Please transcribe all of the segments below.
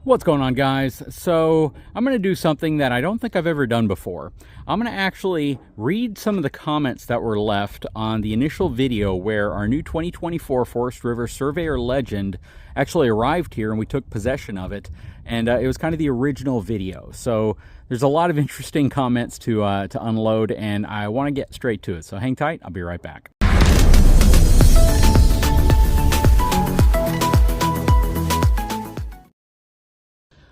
What's going on, guys? So I'm going to do something that I don't think I've ever done before. I'm going to actually read some of the comments that were left on the initial video where our new 2024 Forest River Surveyor Legend actually arrived here and we took possession of it. And it was kind of the original video. So there's a lot of interesting comments to unload, and I want to get straight to it. So hang tight. I'll be right back.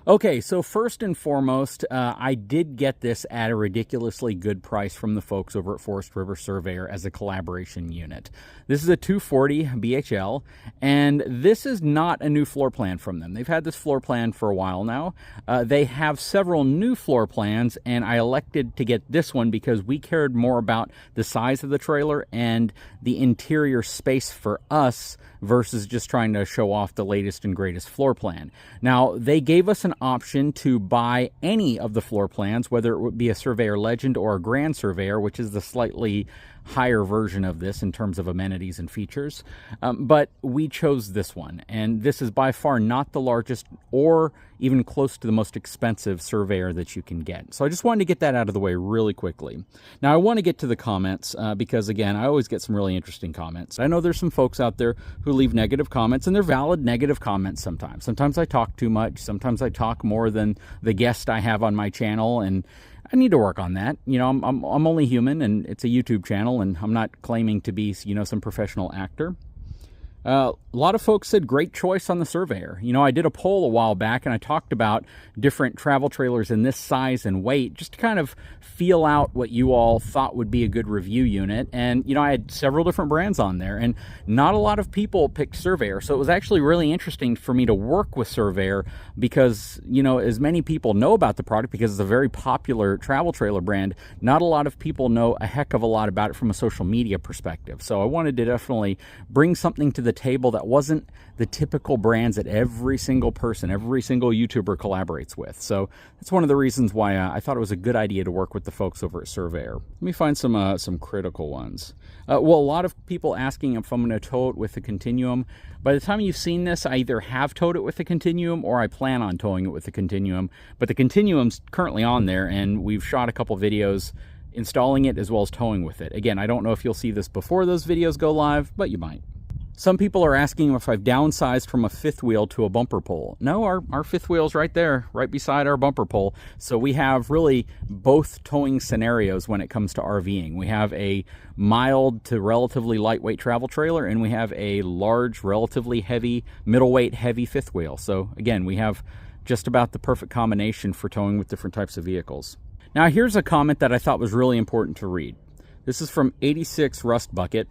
Okay, so first and foremost, I did get this at a ridiculously good price from the folks over at Forest River Surveyor as a collaboration unit. This is a 240 BHL, and this is not a new floor plan from them. They've had this floor plan for a while now. They have several new floor plans, and I elected to get this one because we cared more about the size of the trailer and the interior space for us versus just trying to show off the latest and greatest floor plan. Now, they gave us an option to buy any of the floor plans, whether it would be a Surveyor Legend or a Grand Surveyor, which is the slightly higher version of this in terms of amenities and features. But we chose this one, and this is by far not the largest or even close to the most expensive Surveyor that you can get. So I just wanted to get that out of the way really quickly. Now I want to get to the comments because, again, I always get some really interesting comments. I know there's some folks out there who leave negative comments, and they're valid negative comments sometimes. Sometimes I talk too much. Sometimes I talk more than the guest I have on my channel, and I need to work on that. You know, I'm only human, and it's a YouTube channel, and I'm not claiming to be, you know, some professional actor. A lot of folks said great choice on the Surveyor. You know, I did a poll a while back and I talked about different travel trailers in this size and weight just to kind of feel out what you all thought would be a good review unit. And, you know, I had several different brands on there and not a lot of people picked Surveyor. So it was actually really interesting for me to work with Surveyor because, you know, as many people know about the product because it's a very popular travel trailer brand, not a lot of people know a heck of a lot about it from a social media perspective. So I wanted to definitely bring something to the table that wasn't the typical brands that every single person, every single YouTuber collaborates with. So that's one of the reasons why I thought it was a good idea to work with the folks over at Surveyor. Let me find some critical ones. Well, a lot of people asking if I'm going to tow it with the Continuum. By the time you've seen this, I either have towed it with the Continuum or I plan on towing it with the Continuum. But the Continuum's currently on there, and we've shot a couple videos installing it as well as towing with it. Again, I don't know if you'll see this before those videos go live, but you might. Some people are asking if I've downsized from a fifth wheel to a bumper pole. No, our fifth wheel's right there, right beside our bumper pole. So we have really both towing scenarios when it comes to RVing. We have a mild to relatively lightweight travel trailer, and we have a large, relatively heavy, middleweight, heavy fifth wheel. So again, we have just about the perfect combination for towing with different types of vehicles. Now here's a comment that I thought was really important to read. This is from 86 Rust Bucket.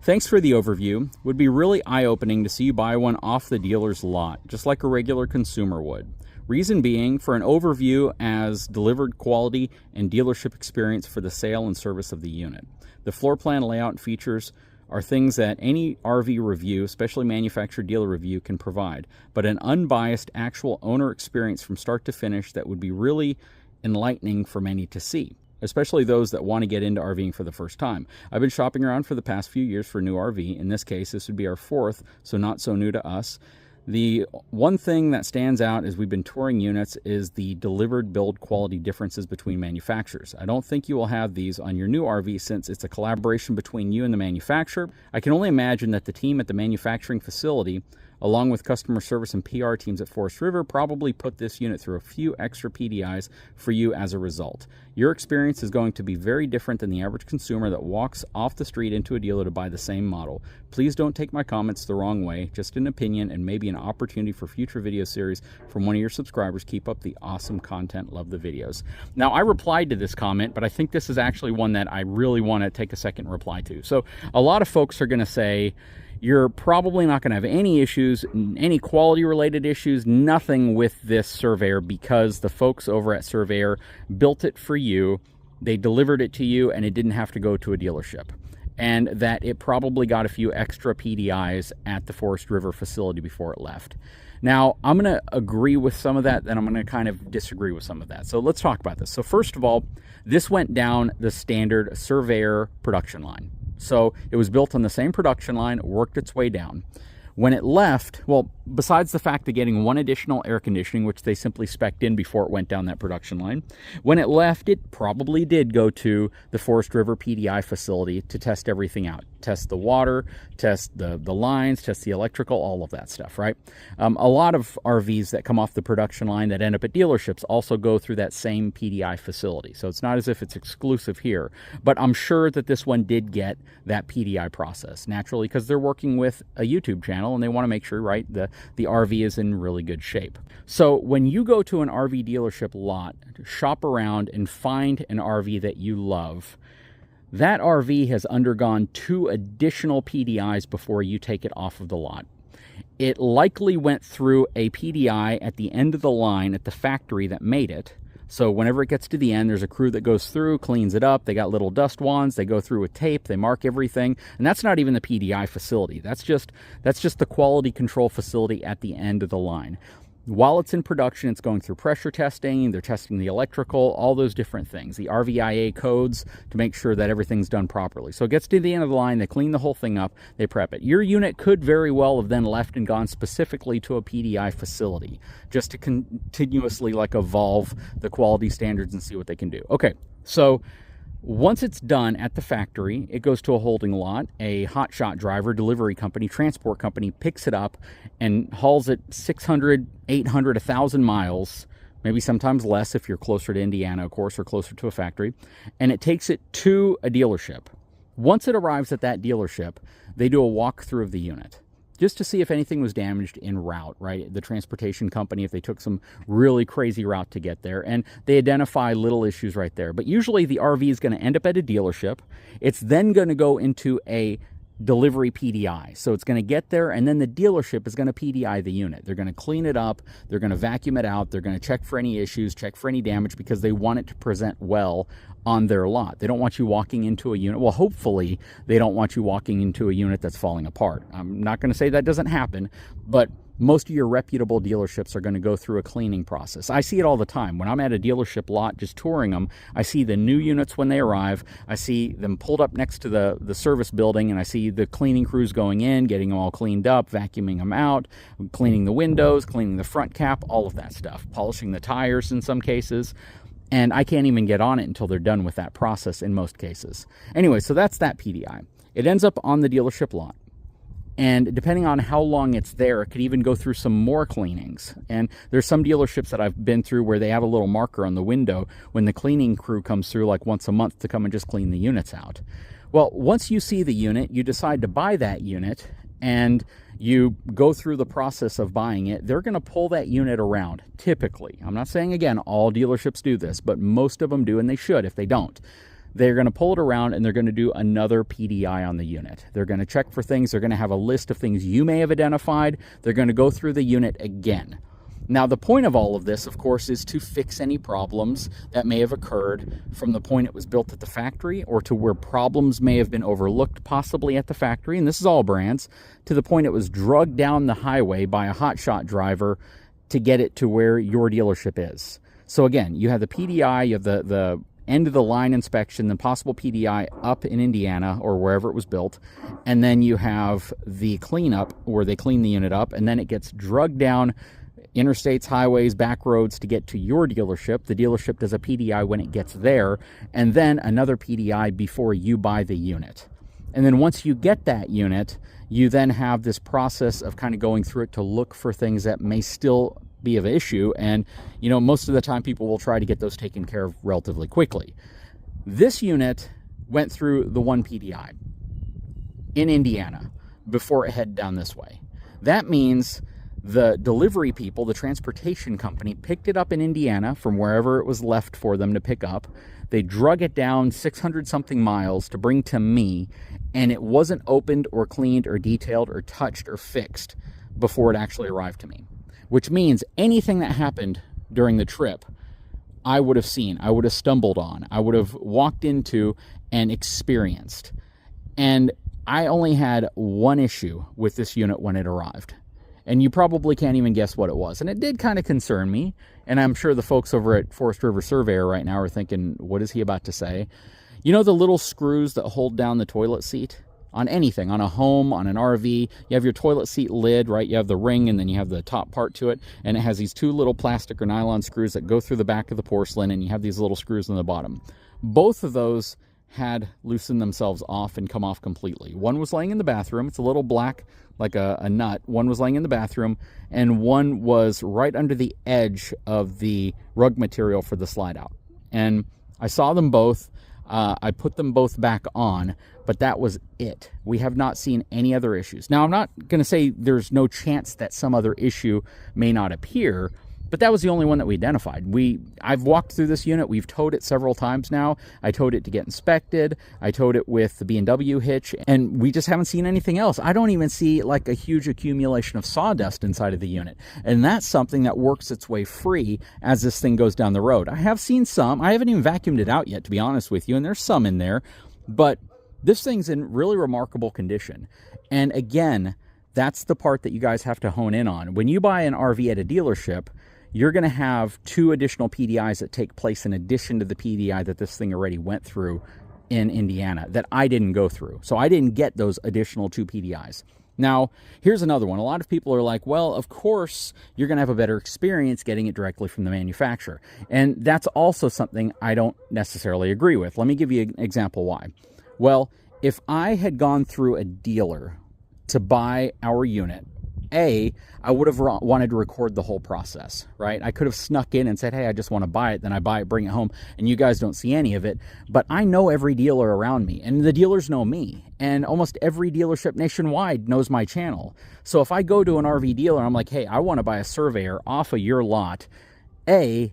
Thanks for the overview. Would be really eye-opening to see you buy one off the dealer's lot, just like a regular consumer would. Reason being, for an overview as delivered quality and dealership experience for the sale and service of the unit. The floor plan layout and features are things that any RV review, especially manufacturer dealer review, can provide, but an unbiased actual owner experience from start to finish that would be really enlightening for many to see, especially those that want to get into RVing for the first time. I've been shopping around for the past few years for a new RV. In this case, this would be our fourth, so not so new to us. The one thing that stands out as we've been touring units is the delivered build quality differences between manufacturers. I don't think you will have these on your new RV since it's a collaboration between you and the manufacturer. I can only imagine that the team at the manufacturing facility, along with customer service and PR teams at Forest River, probably put this unit through a few extra PDIs for you as a result. Your experience is going to be very different than the average consumer that walks off the street into a dealer to buy the same model. Please don't take my comments the wrong way, just an opinion and maybe an opportunity for future video series from one of your subscribers. Keep up the awesome content. Love the videos. Now, I replied to this comment, but I think this is actually one that I really want to take a second reply to. So a lot of folks are going to say, you're probably not going to have any issues, any quality related issues, nothing with this Surveyor because the folks over at Surveyor built it for you, they delivered it to you, and it didn't have to go to a dealership. And that it probably got a few extra PDIs at the Forest River facility before it left. Now, I'm going to agree with some of that, then I'm going to kind of disagree with some of that. So let's talk about this. So first of all, this went down the standard Surveyor production line. So it was built on the same production line, worked its way down. When it left, well, besides the fact of getting one additional air conditioning, which they simply spec'd in before it went down that production line, when it left, it probably did go to the Forest River PDI facility to test everything out. Test the water, test the lines, test the electrical, all of that stuff, right? A lot of RVs that come off the production line that end up at dealerships also go through that same PDI facility. So it's not as if it's exclusive here, but I'm sure that this one did get that PDI process, naturally, because they're working with a YouTube channel and they want to make sure, right, the RV is in really good shape. So when you go to an RV dealership lot, shop around and find an RV that you love, that RV has undergone 2 additional PDIs before you take it off of the lot. It likely went through a PDI at the end of the line at the factory that made it. So whenever it gets to the end, there's a crew that goes through, cleans it up. They got little dust wands. They go through with tape. They mark everything. And that's not even the PDI facility. That's just the quality control facility at the end of the line. While it's in production, it's going through pressure testing. They're testing the electrical, all those different things, the RVIA codes to make sure that everything's done properly. So it gets to the end of the line, they clean the whole thing up, they prep it. Your unit could very well have then left and gone specifically to a PDI facility just to continuously evolve the quality standards and see what they can do. Okay, so once it's done at the factory, it goes to a holding lot. A hotshot driver, delivery company, transport company picks it up and hauls it 600, 800, 1,000 miles, maybe sometimes less if you're closer to Indiana, of course, or closer to a factory, and it takes it to a dealership. Once it arrives at that dealership, they do a walkthrough of the unit, just to see if anything was damaged en route, right? The transportation company, if they took some really crazy route to get there, and they identify little issues right there. But usually the RV is going to end up at a dealership. It's then going to go into a delivery PDI. So it's going to get there, and then the dealership is going to PDI the unit. They're going to clean it up. They're going to vacuum it out. They're going to check for any issues, check for any damage, because they want it to present well on their lot. They don't want you walking into a unit. Well, hopefully they don't want you walking into a unit that's falling apart. I'm not going to say that doesn't happen, but most of your reputable dealerships are going to go through a cleaning process. I see it all the time. When I'm at a dealership lot just touring them, I see the new units when they arrive. I see them pulled up next to the service building, and I see the cleaning crews going in, getting them all cleaned up, vacuuming them out, cleaning the windows, cleaning the front cap, all of that stuff, polishing the tires in some cases. And I can't even get on it until they're done with that process in most cases. Anyway, so that's that PDI. It ends up on the dealership lot. And depending on how long it's there, it could even go through some more cleanings. And there's some dealerships that I've been through where they have a little marker on the window when the cleaning crew comes through once a month to come and just clean the units out. Well, once you see the unit, you decide to buy that unit, and you go through the process of buying it. They're going to pull that unit around, typically. I'm not saying, again, all dealerships do this, but most of them do, and they should if they don't. They're going to pull it around, and they're going to do another PDI on the unit. They're going to check for things. They're going to have a list of things you may have identified. They're going to go through the unit again. Now, the point of all of this, of course, is to fix any problems that may have occurred from the point it was built at the factory, or to where problems may have been overlooked possibly at the factory, and this is all brands, to the point it was drugged down the highway by a hotshot driver to get it to where your dealership is. So again, you have the PDI, you have the end of the line inspection, the possible PDI up in Indiana or wherever it was built, and then you have the cleanup where they clean the unit up, and then it gets drugged down interstates, highways, back roads to get to your dealership. The dealership does a PDI when it gets there, and then another PDI before you buy the unit. And then once you get that unit, you then have this process of kind of going through it to look for things that may still be of issue. And, most of the time people will try to get those taken care of relatively quickly. This unit went through the one PDI in Indiana before it headed down this way. That means the delivery people, the transportation company, picked it up in Indiana from wherever it was left for them to pick up. They drug it down 600 something miles to bring to me, and it wasn't opened or cleaned or detailed or touched or fixed before it actually arrived to me. Which means anything that happened during the trip, I would have seen, I would have stumbled on, I would have walked into and experienced. And I only had one issue with this unit when it arrived. And you probably can't even guess what it was. And it did kind of concern me. And I'm sure the folks over at Forest River Surveyor right now are thinking, what is he about to say? You know the little screws that hold down the toilet seat? on anything, on a home, on an RV. You have your toilet seat lid, right? You have the ring, and then you have the top part to it, and it has these two little plastic or nylon screws that go through the back of the porcelain, and you have these little screws on the bottom. Both of those had loosened themselves off and come off completely. One was laying in the bathroom. It's a little black, like a nut. One was laying in the bathroom, and one was right under the edge of the rug material for the slide out. And I saw them both. I put them both back on, but that was it. We have not seen any other issues. Now, I'm not going to say there's no chance that some other issue may not appear, but that was the only one that we identified. I've walked through this unit. We've towed it several times now. I towed it to get inspected. I towed it with the B&W hitch, and we just haven't seen anything else. I don't even see like a huge accumulation of sawdust inside of the unit, and that's something that works its way free as this thing goes down the road. I have seen some. I haven't even vacuumed it out yet, to be honest with you, and there's some in there, but this thing's in really remarkable condition. And again, that's the part that you guys have to hone in on. When you buy an RV at a dealership, you're going to have 2 additional PDIs that take place in addition to the PDI that this thing already went through in Indiana that I didn't go through. So I didn't get those additional 2 PDIs. Now, here's another one. A lot of people are like, well, of course, you're going to have a better experience getting it directly from the manufacturer. And that's also something I don't necessarily agree with. Let me give you an example why. Well, if I had gone through a dealer to buy our unit, I would have wanted to record the whole process, right? I could have snuck in and said, hey, I just want to buy it. Then I buy it, bring it home, and you guys don't see any of it. But I know every dealer around me, and the dealers know me. And almost every dealership nationwide knows my channel. So if I go to an RV dealer, and I'm like, hey, I want to buy a Surveyor off of your lot, the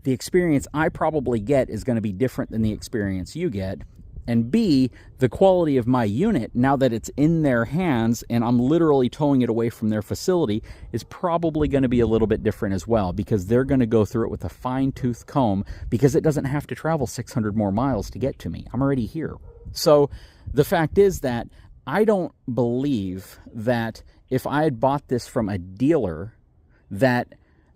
experience I probably get is going to be different than the experience you get. And B, the quality of my unit, now that it's in their hands and I'm literally towing it away from their facility, is probably going to be a little bit different as well, because they're going to go through it with a fine-tooth comb, because it doesn't have to travel 600 more miles to get to me. I'm already here. So the fact is that I don't believe that if I had bought this from a dealer, that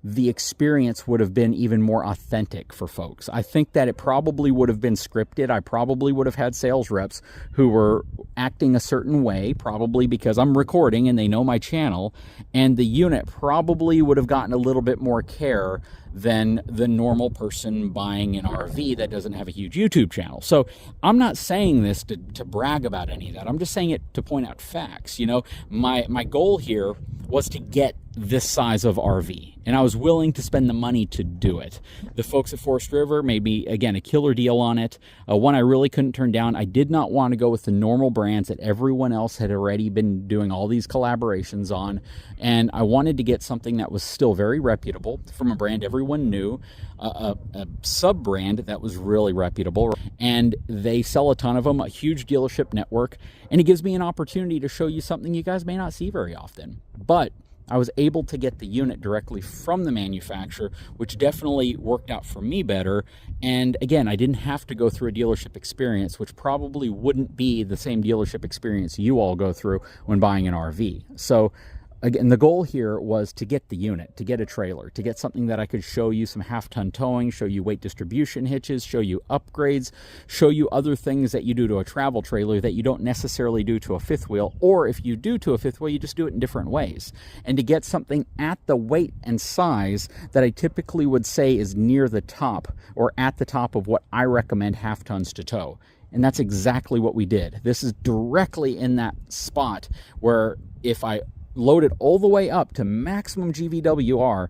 the experience would have been even more authentic for folks. I think that it probably would have been scripted. I probably would have had sales reps who were acting a certain way, probably because I'm recording and they know my channel, and the unit probably would have gotten a little bit more care than the normal person buying an RV that doesn't have a huge YouTube channel. So I'm not saying this to brag about any of that. I'm just saying it to point out facts. You know, my goal here was to get this size of RV, and I was willing to spend the money to do it. The folks at Forest River made me, again, a killer deal on it. One I really couldn't turn down. I did not want to go with the normal brands that everyone else had already been doing all these collaborations on, and I wanted to get something that was still very reputable from a brand everyone knew, a sub-brand that was really reputable, and they sell a ton of them, a huge dealership network, and it gives me an opportunity to show you something you guys may not see very often. But I was able to get the unit directly from the manufacturer, which definitely worked out for me better. And again, I didn't have to go through a dealership experience, which probably wouldn't be the same dealership experience you all go through when buying an RV. So again, the goal here was to get the unit, to get a trailer, to get something that I could show you some half-ton towing, show you weight distribution hitches, show you upgrades, show you other things that you do to a travel trailer that you don't necessarily do to a fifth wheel, or if you do to a fifth wheel, you just do it in different ways. And to get something at the weight and size that I typically would say is near the top or at the top of what I recommend half-tons to tow. And that's exactly what we did. This is directly in that spot where if I load it all the way up to maximum GVWR,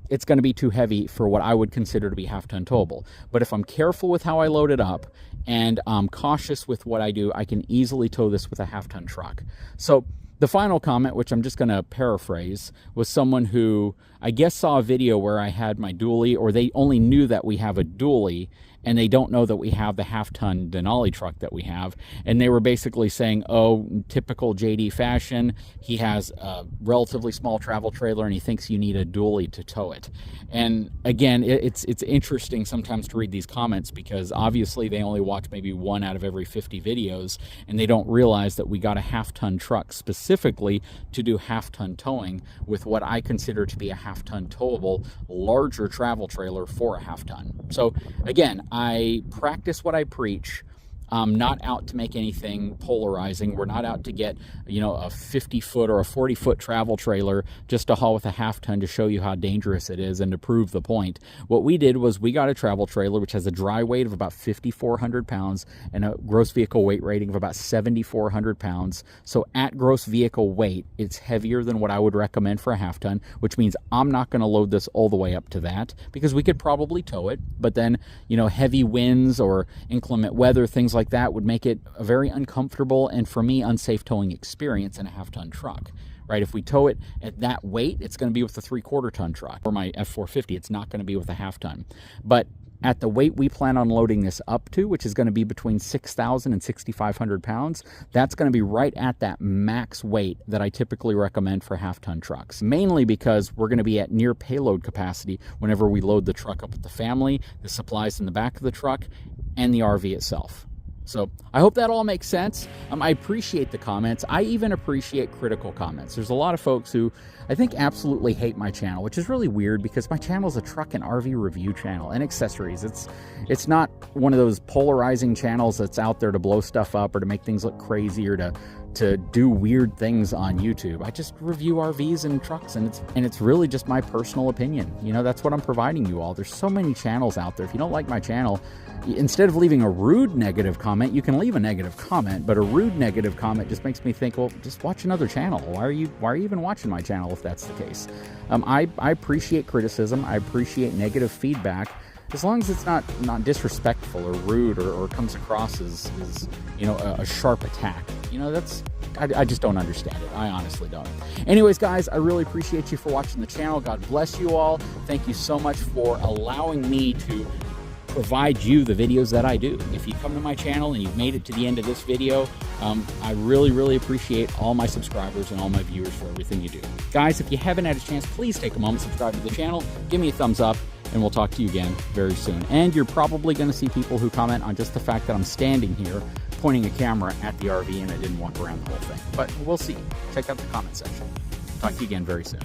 it's going to be too heavy for what I would consider to be half-ton towable. But if I'm careful with how I load it up and I'm cautious with what I do, I can easily tow this with a half-ton truck. So the final comment, which I'm just going to paraphrase, was someone who I guess saw a video where I had my dually, or they only knew that we have a dually, and they don't know that we have the half-ton Denali truck that we have. And they were basically saying, oh, typical JD fashion, he has a relatively small travel trailer and he thinks you need a dually to tow it. And again, it's interesting sometimes to read these comments, because obviously they only watch maybe 1 out of every 50 videos, and they don't realize that we got a half-ton truck specifically to do half-ton towing with what I consider to be a half-ton towable, larger travel trailer for a half-ton. So again, I practice what I preach. I'm not out to make anything polarizing. We're not out to get, you know, a 50-foot or a 40-foot travel trailer just to haul with a half-ton to show you how dangerous it is and to prove the point. What we did was we got a travel trailer which has a dry weight of about 5,400 pounds and a gross vehicle weight rating of about 7,400 pounds. So at gross vehicle weight, it's heavier than what I would recommend for a half-ton, which means I'm not going to load this all the way up to that because we could probably tow it. But then, you know, heavy winds or inclement weather, things like that would make it a very uncomfortable and, for me, unsafe towing experience in a half-ton truck, right? If we tow it at that weight, it's going to be with a 3/4 ton truck. Or my F450, it's not going to be with a half-ton. But at the weight we plan on loading this up to, which is going to be between 6,000 and 6,500 pounds, that's going to be right at that max weight that I typically recommend for half-ton trucks. Mainly because we're going to be at near payload capacity whenever we load the truck up with the family, the supplies in the back of the truck, and the RV itself. So I hope that all makes sense. I appreciate the comments. I even appreciate critical comments. There's a lot of folks who I think absolutely hate my channel, which is really weird because my channel is a truck and RV review channel and accessories. It's not one of those polarizing channels that's out there to blow stuff up or to make things look crazy or to do weird things on YouTube. I just review RVs and trucks, and it's really just my personal opinion. You know, that's what I'm providing you all. There's so many channels out there. If you don't like my channel, instead of leaving a rude negative comment, you can leave a negative comment, but a rude negative comment just makes me think, well, just watch another channel. Why are you even watching my channel if that's the case? I appreciate criticism. I appreciate negative feedback, as long as it's not disrespectful or rude or comes across as you know, a sharp attack. You know, I just don't understand it. I honestly don't. Anyways, guys, I really appreciate you for watching the channel. God bless you all. Thank you so much for allowing me to provide you the videos that I do. If you come to my channel and you've made it to the end of this video, I really, really appreciate all my subscribers and all my viewers for everything you do. Guys, if you haven't had a chance, please take a moment, subscribe to the channel, give me a thumbs up, and we'll talk to you again very soon. And you're probably going to see people who comment on just the fact that I'm standing here pointing a camera at the RV and I didn't walk around the whole thing. But we'll see. Check out the comment section. Talk to you again very soon.